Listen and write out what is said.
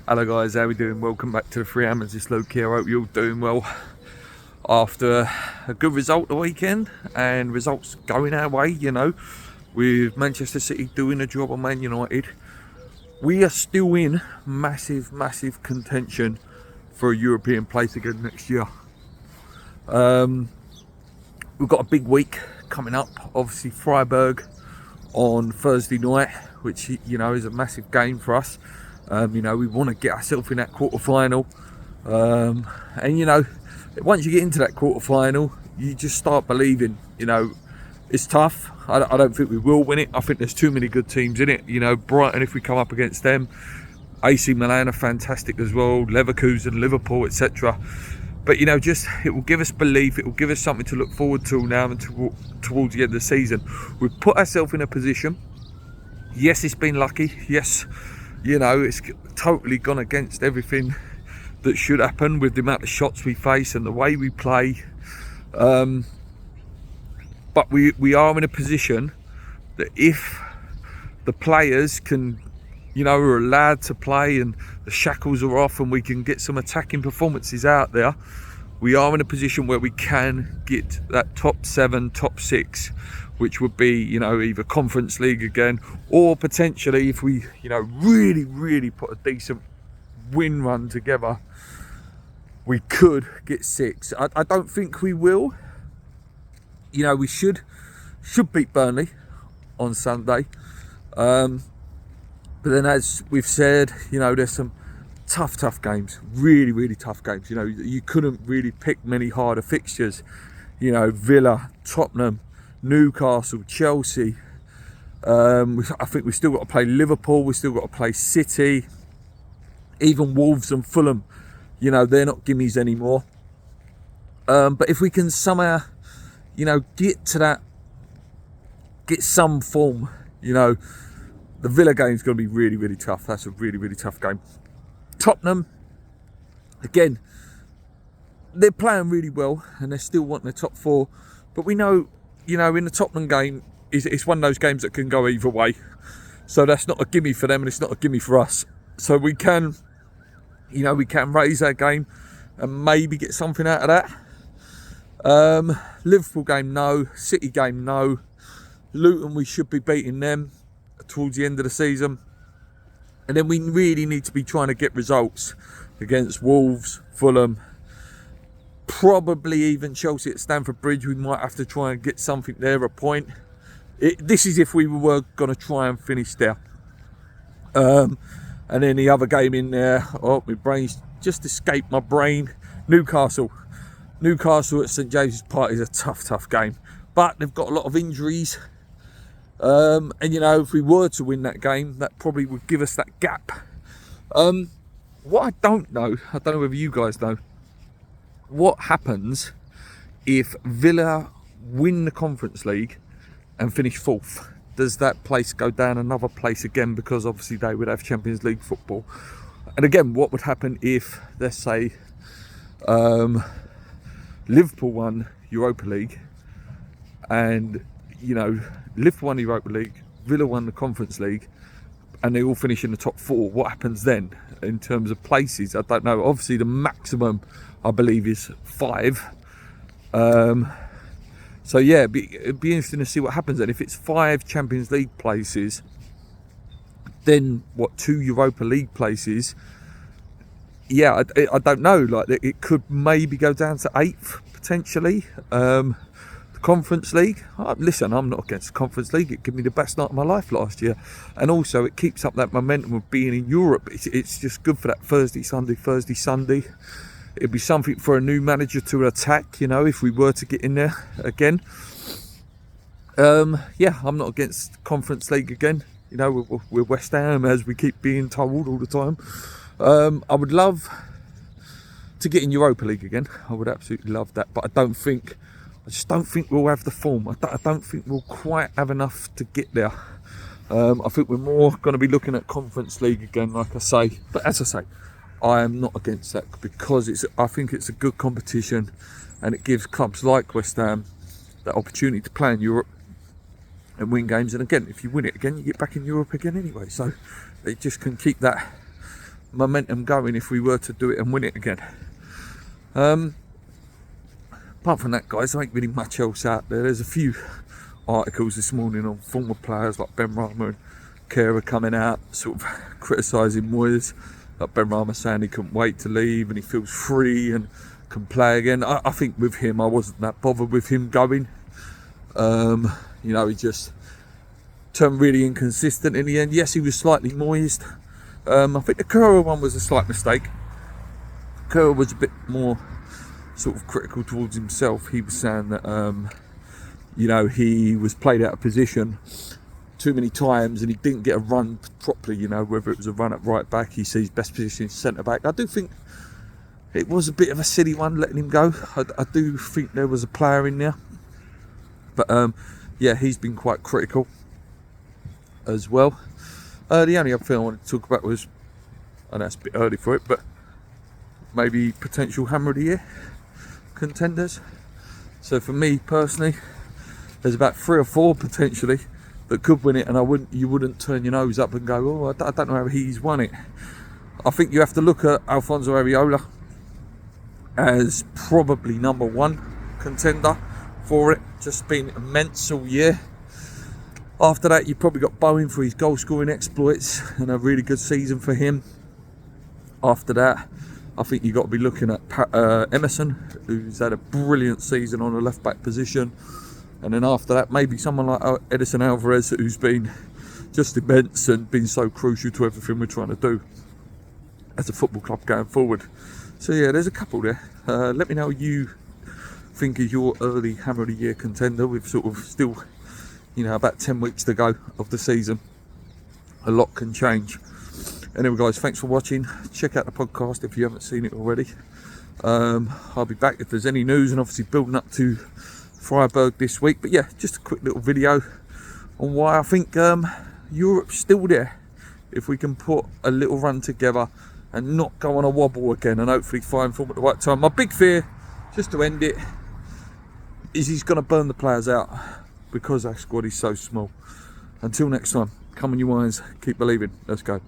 Hello guys, how we doing? Welcome back to the Three Hammers. It's Luke here. I hope you're all doing well after a good result the weekend and results going our way, with Manchester City doing a job on Man United. We are still in massive contention for a European place again next year. We've got a big week coming up, obviously Freiburg on Thursday night, which is a massive game for us. We want to get ourselves in that quarter-final, and once you get into that quarter-final, you just start believing. It's tough. I don't think we will win it. I think there's too many good teams in it. Brighton, if we come up against them, AC Milan are fantastic as well, Leverkusen, Liverpool, etc. But it will give us belief. It will give us something to look forward to now and towards the end of the season. We've put ourselves in a position. Yes, it's been lucky. Yes, it's totally gone against everything that should happen with the amount of shots we face and the way we play. But we are in a position that if the players can, are allowed to play and the shackles are off and we can get some attacking performances out there, we are in a position where we can get that top 7, top 6, which would be, either Conference League again, or potentially if we, really put a decent win run together, we could get 6. I don't think we will. We should beat Burnley on Sunday. But then, as we've said, there's some tough games, really tough games. You couldn't really pick many harder fixtures. Villa, Tottenham, Newcastle, Chelsea. I think we've still got to play Liverpool. We've still got to play City. Even Wolves and Fulham, they're not gimmies anymore. But if we can somehow, get to that, get some form, the Villa game's going to be really tough. That's a really tough game. Tottenham, again, they're playing really well and they're still wanting the top 4. But we know, in the Tottenham game, it's one of those games that can go either way. So that's not a gimme for them and it's not a gimme for us. So we can, raise our game and maybe get something out of that. Liverpool game, no. City game, no. Luton, we should be beating them towards the end of the season. And then we really need to be trying to get results against Wolves, Fulham, probably even Chelsea at Stamford Bridge. We might have to try and get something there, a point. This is if we were going to try and finish there. And then the other game in there, my brain's just escaped my brain. Newcastle at St James's Park is a tough game. But they've got a lot of injuries. And if we were to win that game, that probably would give us that gap. What I don't know whether you guys know, what happens if Villa win the Conference League and finish 4th? Does that place go down another place again? Because obviously they would have Champions League football. And again, what would happen if, let's say, Liverpool won Europa League and, Liverpool won the Europa League, Villa won the Conference League, and they all finish in the top 4. What happens then in terms of places? I don't know. Obviously, the maximum, I believe, is 5. So yeah, it'd be interesting to see what happens then. If it's 5 Champions League places, then 2 Europa League places? Yeah, I don't know. Like, it could maybe go down to 8th potentially. Conference League, listen, I'm not against the Conference League. It gave me the best night of my life last year, and also it keeps up that momentum of being in Europe. It's just good for that Thursday Sunday. It'd be something for a new manager to attack, if we were to get in there again. Yeah, I'm not against Conference League again. We're West Ham, as we keep being told all the time. I would love to get in Europa League again. I would absolutely love that, but I just don't think we'll have the form. I don't think we'll quite have enough to get there. I think we're more going to be looking at Conference League again, like I say. But as I say, I am not against that because I think it's a good competition and it gives clubs like West Ham that opportunity to play in Europe and win games. And again, if you win it again, you get back in Europe again anyway. So they just can keep that momentum going if we were to do it and win it again. Apart from that, guys, there ain't really much else out there. There's a few articles this morning on former players like Benrahma and Kehrer coming out, sort of criticising Moyes. Like Benrahma saying he couldn't wait to leave and he feels free and can play again. I think with him, I wasn't that bothered with him going. He just turned really inconsistent in the end. Yes, he was slightly moist. I think the Kehrer one was a slight mistake. Kehrer was a bit more sort of critical towards himself. He was saying that he was played out of position too many times and he didn't get a run properly, whether it was a run at right back. He sees best position centre back. I do think it was a bit of a silly one letting him go. I do think there was a player in there, but he's been quite critical as well. The only other thing I wanted to talk about was, I know it's a bit early for it, but maybe potential Hammer of the Year contenders. So for me personally, there's about 3 or 4 potentially that could win it, and you wouldn't turn your nose up and go, oh, I don't know how he's won it. I think you have to look at Alfonso Areola as probably number 1 contender for it. Just been immense all year. After that, you've probably got Bowen for his goal scoring exploits and a really good season for him. After that, I think you've got to be looking at Emerson, who's had a brilliant season on the left back position. And then after that, maybe someone like Edison Alvarez, who's been just immense and been so crucial to everything we're trying to do as a football club going forward. So yeah, there's a couple there. Let me know what you think is your early Hammer of the Year contender. We've sort of still, about 10 weeks to go of the season. A lot can change. Anyway, guys, thanks for watching. Check out the podcast if you haven't seen it already. I'll be back if there's any news, and obviously building up to Freiburg this week. But yeah, just a quick little video on why I think Europe's still there if we can put a little run together and not go on a wobble again, and hopefully find form at the right time. My big fear, just to end it, is he's going to burn the players out because our squad is so small. Until next time, come on you wines, keep believing. Let's go.